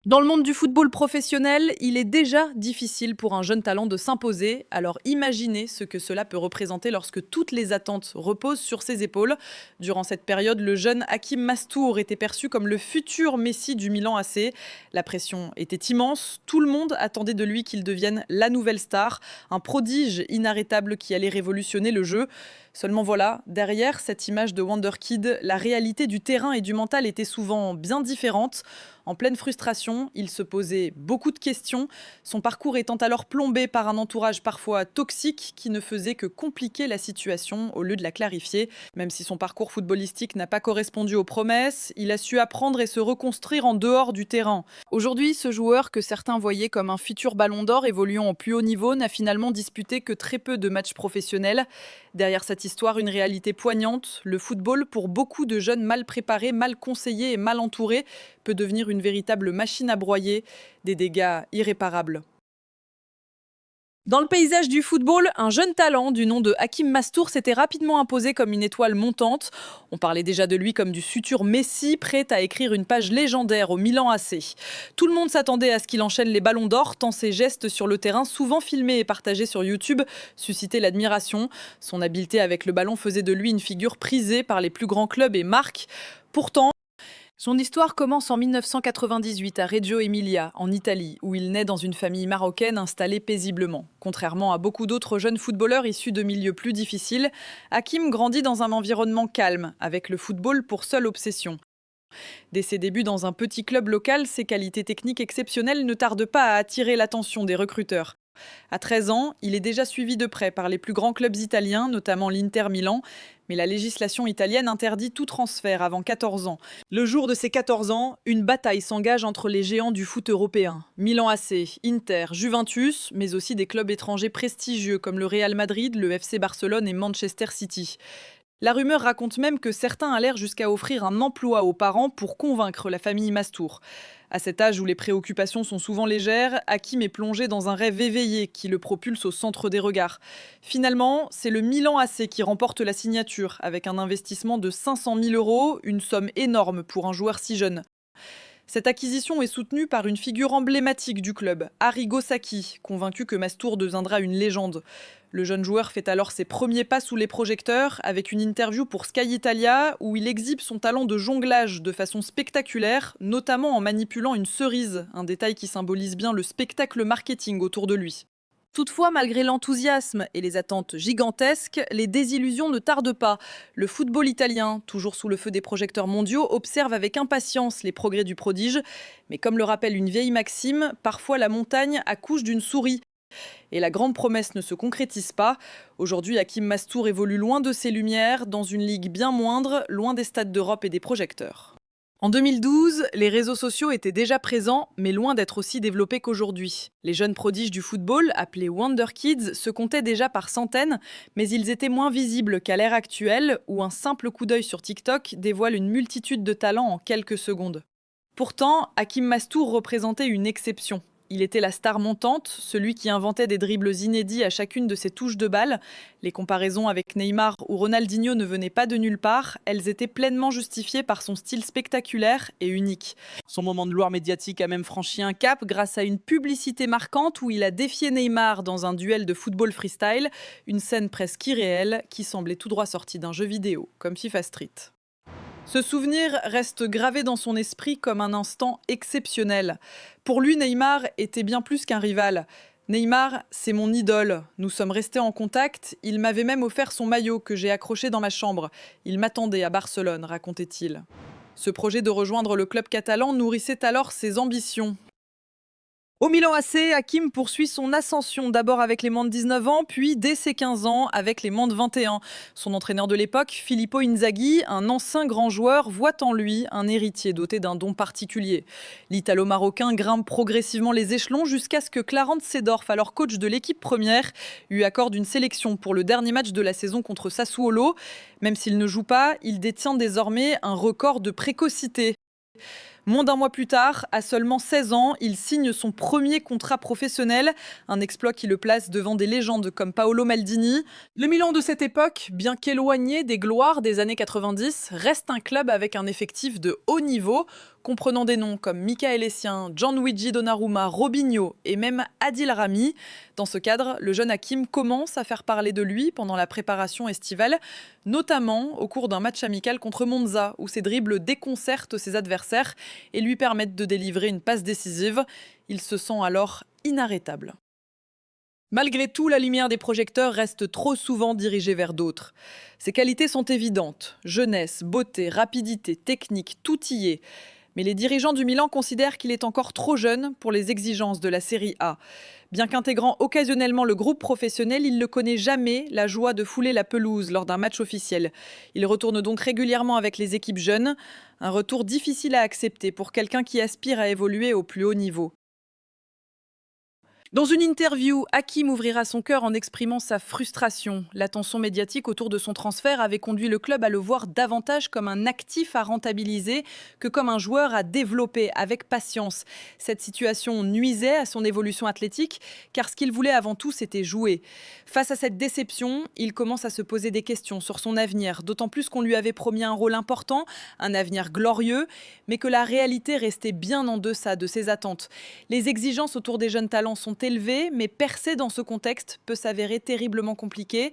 Dans le monde du football professionnel, il est déjà difficile pour un jeune talent de s'imposer, alors imaginez ce que cela peut représenter lorsque toutes les attentes reposent sur ses épaules. Durant cette période, le jeune Hakim Mastour était perçu comme le futur Messi du Milan AC. La pression était immense, tout le monde attendait de lui qu'il devienne la nouvelle star, un prodige inarrêtable qui allait révolutionner le jeu. Seulement voilà, derrière cette image de Wonder Kid, la réalité du terrain et du mental était souvent bien différente. En pleine frustration, il se posait beaucoup de questions, son parcours étant alors plombé par un entourage parfois toxique qui ne faisait que compliquer la situation au lieu de la clarifier. Même si son parcours footballistique n'a pas correspondu aux promesses, il a su apprendre et se reconstruire en dehors du terrain. Aujourd'hui, ce joueur que certains voyaient comme un futur ballon d'or évoluant au plus haut niveau n'a finalement disputé que très peu de matchs professionnels. Derrière cette histoire, une réalité poignante. Le football, pour beaucoup de jeunes mal préparés, mal conseillés et mal entourés, peut devenir une véritable machine à broyer, des dégâts irréparables. Dans le paysage du football, un jeune talent du nom de Hakim Mastour s'était rapidement imposé comme une étoile montante. On parlait déjà de lui comme du futur Messi, prêt à écrire une page légendaire au Milan AC. Tout le monde s'attendait à ce qu'il enchaîne les ballons d'or, tant ses gestes sur le terrain, souvent filmés et partagés sur YouTube, suscitaient l'admiration. Son habileté avec le ballon faisait de lui une figure prisée par les plus grands clubs et marques. Pourtant, son histoire commence en 1998 à Reggio Emilia, en Italie, où il naît dans une famille marocaine installée paisiblement. Contrairement à beaucoup d'autres jeunes footballeurs issus de milieux plus difficiles, Hakim grandit dans un environnement calme, avec le football pour seule obsession. Dès ses débuts dans un petit club local, ses qualités techniques exceptionnelles ne tardent pas à attirer l'attention des recruteurs. À 13 ans, il est déjà suivi de près par les plus grands clubs italiens, notamment l'Inter Milan, mais la législation italienne interdit tout transfert avant 14 ans. Le jour de ses 14 ans, une bataille s'engage entre les géants du foot européen. Milan AC, Inter, Juventus, mais aussi des clubs étrangers prestigieux comme le Real Madrid, le FC Barcelone et Manchester City. La rumeur raconte même que certains allèrent jusqu'à offrir un emploi aux parents pour convaincre la famille Mastour. À cet âge où les préoccupations sont souvent légères, Hakim est plongé dans un rêve éveillé qui le propulse au centre des regards. Finalement, c'est le Milan AC qui remporte la signature avec un investissement de 500 000 euros, une somme énorme pour un joueur si jeune. Cette acquisition est soutenue par une figure emblématique du club, Arrigo Sacchi, convaincu que Mastour deviendra une légende. Le jeune joueur fait alors ses premiers pas sous les projecteurs avec une interview pour Sky Italia où il exhibe son talent de jonglage de façon spectaculaire, notamment en manipulant une cerise, un détail qui symbolise bien le spectacle marketing autour de lui. Toutefois, malgré l'enthousiasme et les attentes gigantesques, les désillusions ne tardent pas. Le football italien, toujours sous le feu des projecteurs mondiaux, observe avec impatience les progrès du prodige. Mais comme le rappelle une vieille maxime, parfois la montagne accouche d'une souris. Et la grande promesse ne se concrétise pas. Aujourd'hui, Hakim Mastour évolue loin de ses lumières, dans une ligue bien moindre, loin des stades d'Europe et des projecteurs. En 2012, les réseaux sociaux étaient déjà présents, mais loin d'être aussi développés qu'aujourd'hui. Les jeunes prodiges du football, appelés Wonder Kids, se comptaient déjà par centaines, mais ils étaient moins visibles qu'à l'ère actuelle, où un simple coup d'œil sur TikTok dévoile une multitude de talents en quelques secondes. Pourtant, Hakim Mastour représentait une exception. Il était la star montante, celui qui inventait des dribbles inédits à chacune de ses touches de balle. Les comparaisons avec Neymar ou Ronaldinho ne venaient pas de nulle part, elles étaient pleinement justifiées par son style spectaculaire et unique. Son moment de gloire médiatique a même franchi un cap grâce à une publicité marquante où il a défié Neymar dans un duel de football freestyle, une scène presque irréelle qui semblait tout droit sortie d'un jeu vidéo, comme FIFA Street. Ce souvenir reste gravé dans son esprit comme un instant exceptionnel. Pour lui, Neymar était bien plus qu'un rival. Neymar, c'est mon idole. Nous sommes restés en contact. Il m'avait même offert son maillot que j'ai accroché dans ma chambre. Il m'attendait à Barcelone, racontait-il. Ce projet de rejoindre le club catalan nourrissait alors ses ambitions. Au Milan AC, Hakim poursuit son ascension, d'abord avec les moins de 19 ans, puis dès ses 15 ans avec les moins de 21. Son entraîneur de l'époque, Filippo Inzaghi, un ancien grand joueur, voit en lui un héritier doté d'un don particulier. L'Italo-Marocain grimpe progressivement les échelons jusqu'à ce que Clarence Seedorf, alors coach de l'équipe première, lui accorde une sélection pour le dernier match de la saison contre Sassuolo. Même s'il ne joue pas, il détient désormais un record de précocité. Moins d'un mois plus tard, à seulement 16 ans, il signe son premier contrat professionnel, un exploit qui le place devant des légendes comme Paolo Maldini. Le Milan de cette époque, bien qu'éloigné des gloires des années 90, reste un club avec un effectif de haut niveau. comprenant des noms comme Michael Essien, Gianluigi Donnarumma, Robinho et même Adil Rami. Dans ce cadre, le jeune Hakim commence à faire parler de lui pendant la préparation estivale, notamment au cours d'un match amical contre Monza, où ses dribbles déconcertent ses adversaires et lui permettent de délivrer une passe décisive. Il se sent alors inarrêtable. Malgré tout, la lumière des projecteurs reste trop souvent dirigée vers d'autres. Ses qualités sont évidentes. Jeunesse, beauté, rapidité, technique, tout y est. Mais les dirigeants du Milan considèrent qu'il est encore trop jeune pour les exigences de la Série A. Bien qu'intégrant occasionnellement le groupe professionnel, il ne connaît jamais la joie de fouler la pelouse lors d'un match officiel. Il retourne donc régulièrement avec les équipes jeunes. Un retour difficile à accepter pour quelqu'un qui aspire à évoluer au plus haut niveau. Dans une interview, Hakim ouvrira son cœur en exprimant sa frustration. L'attention médiatique autour de son transfert avait conduit le club à le voir davantage comme un actif à rentabiliser que comme un joueur à développer avec patience. Cette situation nuisait à son évolution athlétique car ce qu'il voulait avant tout, c'était jouer. Face à cette déception, il commence à se poser des questions sur son avenir, d'autant plus qu'on lui avait promis un rôle important, un avenir glorieux, mais que la réalité restait bien en deçà de ses attentes. Les exigences autour des jeunes talents sont élevées, mais percer dans ce contexte peut s'avérer terriblement compliqué.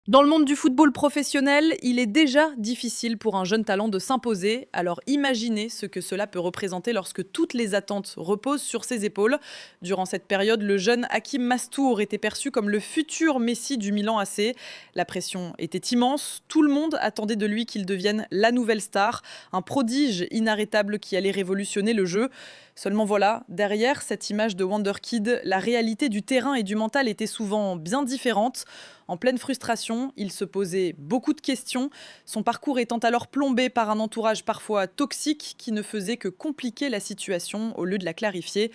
Dans le monde du football professionnel, il est déjà difficile pour un jeune talent de s'imposer. Alors imaginez ce que cela peut représenter lorsque toutes les attentes reposent sur ses épaules. Durant cette période, le jeune Hakim Mastour était perçu comme le futur Messi du Milan AC. La pression était immense. Tout le monde attendait de lui qu'il devienne la nouvelle star, un prodige inarrêtable qui allait révolutionner le jeu. Seulement voilà, derrière cette image de Wonder Kid, la réalité du terrain et du mental était souvent bien différente. En pleine frustration, il se posait beaucoup de questions, son parcours étant alors plombé par un entourage parfois toxique qui ne faisait que compliquer la situation au lieu de la clarifier.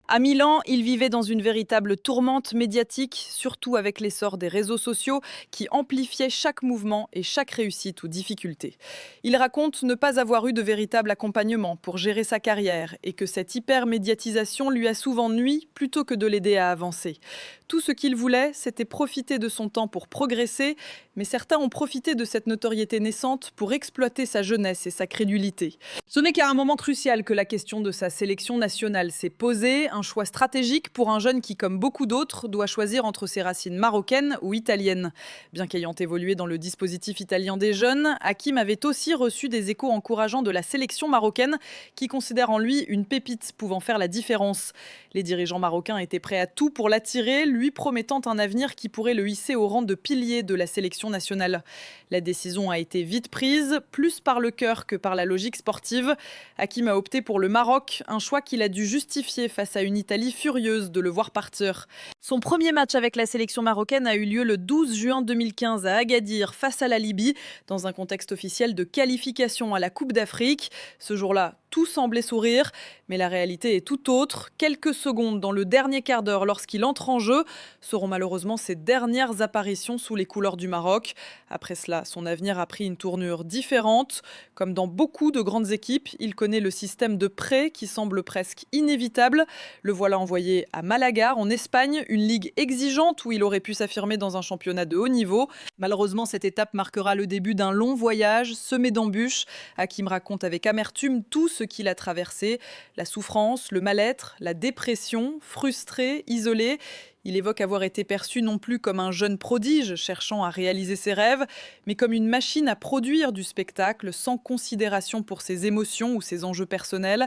À Milan, il vivait dans une véritable tourmente médiatique, surtout avec l'essor des réseaux sociaux qui amplifiaient chaque mouvement et chaque réussite ou difficulté. Il raconte ne pas avoir eu de véritable accompagnement pour gérer sa carrière et que cette hyper-médiatisation lui a souvent nui plutôt que de l'aider à avancer. Tout ce qu'il voulait, c'était profiter de son temps pour progresser, mais certains ont profité de cette notoriété naissante pour exploiter sa jeunesse et sa crédulité. Ce n'est qu'à un moment crucial que la question de sa sélection nationale s'est posée, un choix stratégique pour un jeune qui, comme beaucoup d'autres, doit choisir entre ses racines marocaines ou italiennes. Bien qu'ayant évolué dans le dispositif italien des jeunes, Hakim avait aussi reçu des échos encourageants de la sélection marocaine qui considère en lui une pépite pouvant faire la différence. Les dirigeants marocains étaient prêts à tout pour l'attirer, lui promettant un avenir qui pourrait le hisser au rang de pilier de la sélection nationale. La décision a été vite prise, plus par le cœur que par la logique sportive. Hakim a opté pour le Maroc, un choix qu'il a dû justifier face à une Italie furieuse de le voir partir. Son premier match avec la sélection marocaine a eu lieu le 12 juin 2015 à Agadir face à la Libye, dans un contexte officiel de qualification à la Coupe d'Afrique. Ce jour-là, tout semblait sourire, mais la réalité est tout autre. Quelques secondes dans le dernier quart d'heure lorsqu'il entre en jeu seront malheureusement ses dernières apparitions sous les couleurs du Maroc. Après cela, son avenir a pris une tournure différente. Comme dans beaucoup de grandes équipes, il connaît le système de prêt qui semble presque inévitable. Le voilà envoyé à Malaga, en Espagne, une ligue exigeante où il aurait pu s'affirmer dans un championnat de haut niveau. Malheureusement, cette étape marquera le début d'un long voyage semé d'embûches. Hakim raconte avec amertume tout ce qu'il a traversé, la souffrance, le mal-être, la dépression, frustré, isolé. Il évoque avoir été perçu non plus comme un jeune prodige cherchant à réaliser ses rêves, mais comme une machine à produire du spectacle sans considération pour ses émotions ou ses enjeux personnels.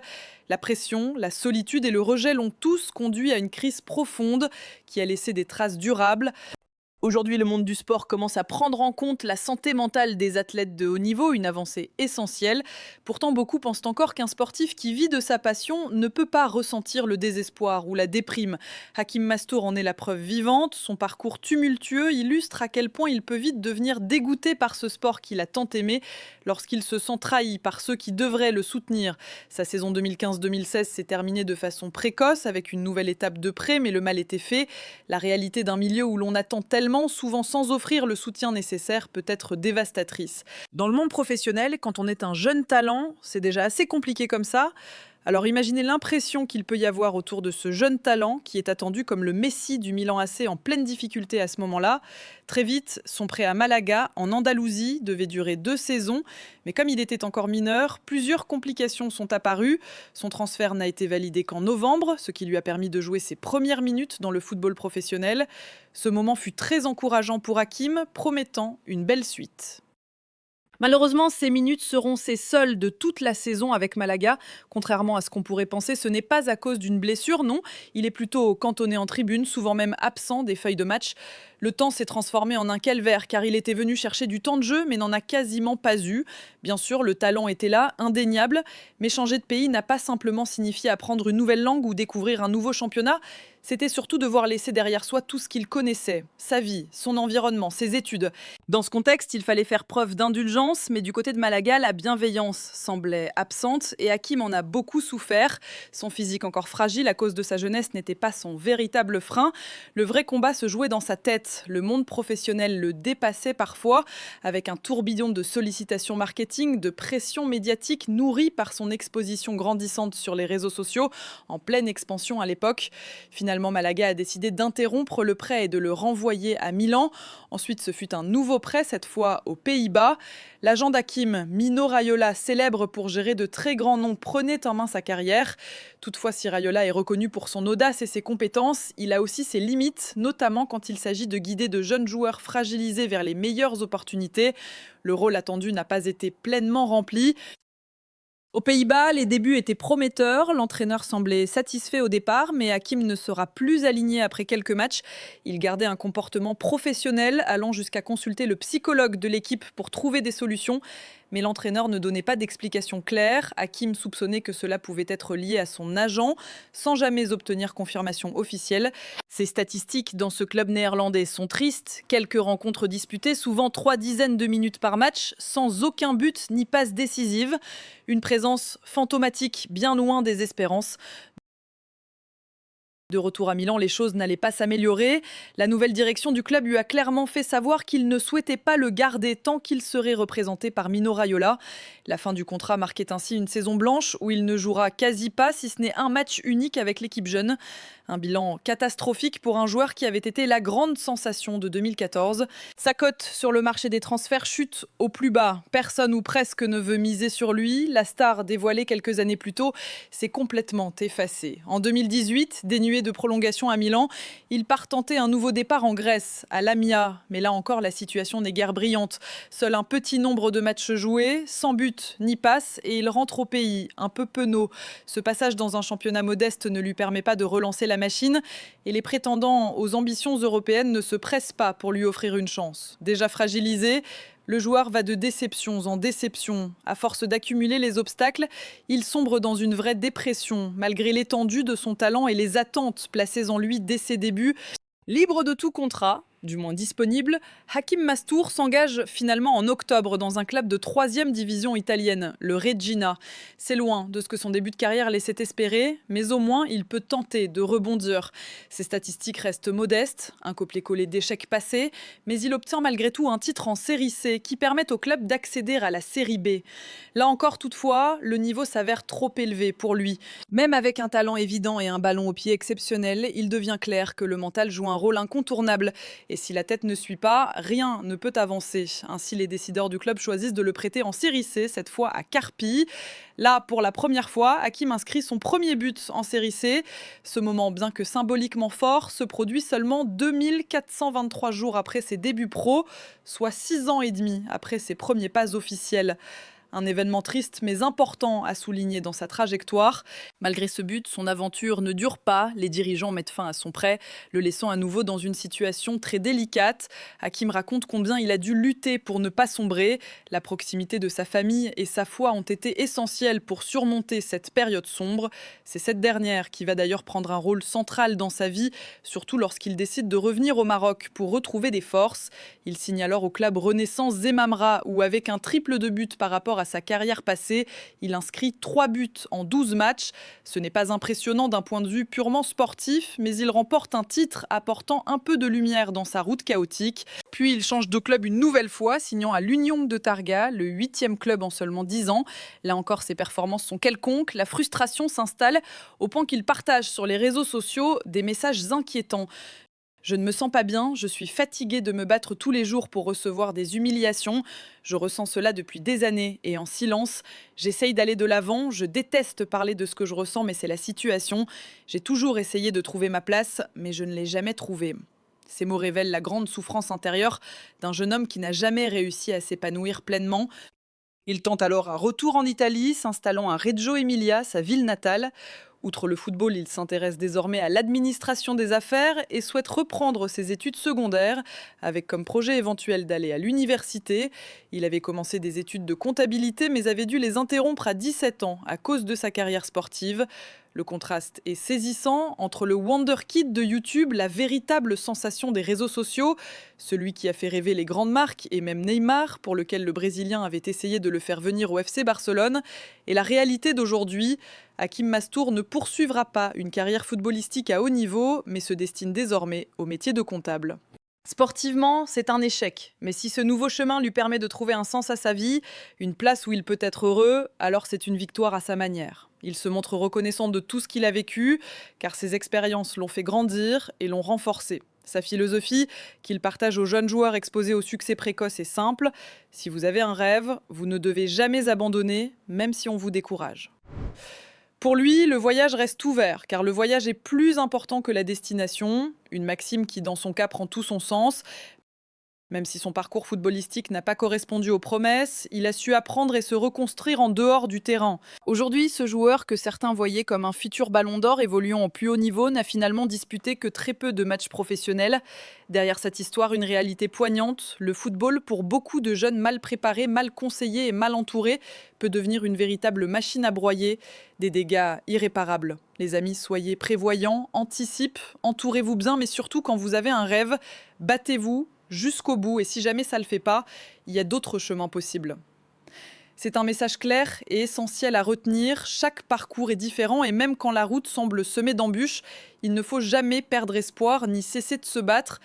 La pression, la solitude et le rejet l'ont tous conduit à une crise profonde qui a laissé des traces durables. Aujourd'hui, le monde du sport commence à prendre en compte la santé mentale des athlètes de haut niveau, une avancée essentielle. Pourtant, beaucoup pensent encore qu'un sportif qui vit de sa passion ne peut pas ressentir le désespoir ou la déprime. Hakim Mastour en est la preuve vivante. Son parcours tumultueux illustre à quel point il peut vite devenir dégoûté par ce sport qu'il a tant aimé lorsqu'il se sent trahi par ceux qui devraient le soutenir. Sa saison 2015-2016 s'est terminée de façon précoce avec une nouvelle étape de prêt, mais le mal était fait. La réalité d'un milieu où l'on attend tellement, souvent sans offrir le soutien nécessaire, peut être dévastatrice. Dans le monde professionnel, quand on est un jeune talent, c'est déjà assez compliqué comme ça. Alors imaginez l'impression qu'il peut y avoir autour de ce jeune talent qui est attendu comme le Messi du Milan AC en pleine difficulté à ce moment-là. Très vite, son prêt à Malaga, en Andalousie, devait durer 2 saisons. Mais comme il était encore mineur, plusieurs complications sont apparues. Son transfert n'a été validé qu'en novembre, ce qui lui a permis de jouer ses premières minutes dans le football professionnel. Ce moment fut très encourageant pour Hakim, promettant une belle suite. Malheureusement, ces minutes seront ses seules de toute la saison avec Malaga. Contrairement à ce qu'on pourrait penser, ce n'est pas à cause d'une blessure, non. Il est plutôt cantonné en tribune, souvent même absent des feuilles de match. Le temps s'est transformé en un calvaire car il était venu chercher du temps de jeu mais n'en a quasiment pas eu. Bien sûr, le talent était là, indéniable, mais changer de pays n'a pas simplement signifié apprendre une nouvelle langue ou découvrir un nouveau championnat. C'était surtout devoir laisser derrière soi tout ce qu'il connaissait, sa vie, son environnement, ses études. Dans ce contexte, il fallait faire preuve d'indulgence, mais du côté de Malaga, la bienveillance semblait absente et Hakim en a beaucoup souffert. Son physique encore fragile à cause de sa jeunesse n'était pas son véritable frein. Le vrai combat se jouait dans sa tête. Le monde professionnel le dépassait parfois, avec un tourbillon de sollicitations marketing, de pression médiatique nourrie par son exposition grandissante sur les réseaux sociaux, en pleine expansion à l'époque. Finalement, Malaga a décidé d'interrompre le prêt et de le renvoyer à Milan. Ensuite, ce fut un nouveau prêt, cette fois aux Pays-Bas. L'agent d'Hakim, Mino Raiola, célèbre pour gérer de très grands noms, prenait en main sa carrière. Toutefois, si Raiola est reconnu pour son audace et ses compétences, il a aussi ses limites, notamment quand il s'agit de guider de jeunes joueurs fragilisés vers les meilleures opportunités. Le rôle attendu n'a pas été pleinement rempli. Aux Pays-Bas, les débuts étaient prometteurs. L'entraîneur semblait satisfait au départ, mais Hakim ne sera plus aligné après quelques matchs. Il gardait un comportement professionnel, allant jusqu'à consulter le psychologue de l'équipe pour trouver des solutions. Mais l'entraîneur ne donnait pas d'explication claire. Hakim soupçonnait que cela pouvait être lié à son agent, sans jamais obtenir confirmation officielle. Ces statistiques dans ce club néerlandais sont tristes. Quelques rencontres disputées, souvent 3 dizaines de minutes par match, sans aucun but ni passe décisive. Une présence fantomatique, bien loin des espérances. De retour à Milan, les choses n'allaient pas s'améliorer. La nouvelle direction du club lui a clairement fait savoir qu'il ne souhaitait pas le garder tant qu'il serait représenté par Mino Raiola. La fin du contrat marquait ainsi une saison blanche où il ne jouera quasi pas, si ce n'est un match unique avec l'équipe jeune. Un bilan catastrophique pour un joueur qui avait été la grande sensation de 2014. Sa cote sur le marché des transferts chute au plus bas. Personne ou presque ne veut miser sur lui. La star dévoilée quelques années plus tôt s'est complètement effacée. En 2018, dénué de prolongation à Milan, il part tenter un nouveau départ en Grèce, à Lamia. Mais là encore, la situation n'est guère brillante. Seul un petit nombre de matchs joués, sans but ni passe, et il rentre au pays, un peu penaud. Ce passage dans un championnat modeste ne lui permet pas de relancer la machine, et les prétendants aux ambitions européennes ne se pressent pas pour lui offrir une chance. Déjà fragilisé, le joueur va de déceptions en déceptions. À force d'accumuler les obstacles, il sombre dans une vraie dépression, malgré l'étendue de son talent et les attentes placées en lui dès ses débuts. Libre de tout contrat, du moins disponible, Hakim Mastour s'engage finalement en octobre dans un club de 3e division italienne, le Reggina. C'est loin de ce que son début de carrière laissait espérer, mais au moins il peut tenter de rebondir. Ses statistiques restent modestes, un copier-coller d'échecs passés, mais il obtient malgré tout un titre en Série C qui permet au club d'accéder à la Série B. Là encore toutefois, le niveau s'avère trop élevé pour lui. Même avec un talent évident et un ballon au pied exceptionnel, il devient clair que le mental joue un rôle incontournable. Et si la tête ne suit pas, rien ne peut avancer. Ainsi, les décideurs du club choisissent de le prêter en Série C, cette fois à Carpi. Là, pour la première fois, Hakim inscrit son premier but en Série C. Ce moment, bien que symboliquement fort, se produit seulement 2423 jours après ses débuts pro, soit 6 ans et demi après ses premiers pas officiels. Un événement triste mais important à souligner dans sa trajectoire. Malgré ce but, son aventure ne dure pas. Les dirigeants mettent fin à son prêt, le laissant à nouveau dans une situation très délicate. Hakim raconte combien il a dû lutter pour ne pas sombrer. La proximité de sa famille et sa foi ont été essentielles pour surmonter cette période sombre. C'est cette dernière qui va d'ailleurs prendre un rôle central dans sa vie, surtout lorsqu'il décide de revenir au Maroc pour retrouver des forces. Il signe alors au club Renaissance Zemmamra où avec un triple de but par rapport rapport à sa carrière passée. Il inscrit 3 buts en 12 matchs. Ce n'est pas impressionnant d'un point de vue purement sportif, mais il remporte un titre apportant un peu de lumière dans sa route chaotique. Puis il change de club une nouvelle fois, signant à l'Union de Targa, le 8e club en seulement 10 ans. Là encore, ses performances sont quelconques. La frustration s'installe au point qu'il partage sur les réseaux sociaux des messages inquiétants. Je ne me sens pas bien, je suis fatigué de me battre tous les jours pour recevoir des humiliations. Je ressens cela depuis des années et en silence. J'essaye d'aller de l'avant, je déteste parler de ce que je ressens, mais c'est la situation. J'ai toujours essayé de trouver ma place, mais je ne l'ai jamais trouvée. Ces mots révèlent la grande souffrance intérieure d'un jeune homme qui n'a jamais réussi à s'épanouir pleinement. Il tente alors un retour en Italie, s'installant à Reggio Emilia, sa ville natale. Outre le football, il s'intéresse désormais à l'administration des affaires et souhaite reprendre ses études secondaires, avec comme projet éventuel d'aller à l'université. Il avait commencé des études de comptabilité, mais avait dû les interrompre à 17 ans à cause de sa carrière sportive. Le contraste est saisissant entre le Wonder Kid de YouTube, la véritable sensation des réseaux sociaux, celui qui a fait rêver les grandes marques et même Neymar, pour lequel le Brésilien avait essayé de le faire venir au FC Barcelone, et la réalité d'aujourd'hui. Hakim Mastour ne poursuivra pas une carrière footballistique à haut niveau, mais se destine désormais au métier de comptable. Sportivement, c'est un échec. Mais si ce nouveau chemin lui permet de trouver un sens à sa vie, une place où il peut être heureux, alors c'est une victoire à sa manière. Il se montre reconnaissant de tout ce qu'il a vécu, car ses expériences l'ont fait grandir et l'ont renforcé. Sa philosophie, qu'il partage aux jeunes joueurs exposés au succès précoce, est simple. Si vous avez un rêve, vous ne devez jamais abandonner, même si on vous décourage. Pour lui, le voyage reste ouvert, car le voyage est plus important que la destination, une maxime qui, dans son cas, prend tout son sens. Même si son parcours footballistique n'a pas correspondu aux promesses, il a su apprendre et se reconstruire en dehors du terrain. Aujourd'hui, ce joueur que certains voyaient comme un futur ballon d'or évoluant au plus haut niveau n'a finalement disputé que très peu de matchs professionnels. Derrière cette histoire, une réalité poignante. Le football, pour beaucoup de jeunes mal préparés, mal conseillés et mal entourés, peut devenir une véritable machine à broyer. Des dégâts irréparables. Les amis, soyez prévoyants, anticipez, entourez-vous bien, mais surtout quand vous avez un rêve, battez-vous jusqu'au bout, et si jamais ça ne le fait pas, il y a d'autres chemins possibles. C'est un message clair et essentiel à retenir. Chaque parcours est différent et même quand la route semble semée d'embûches, il ne faut jamais perdre espoir ni cesser de se battre.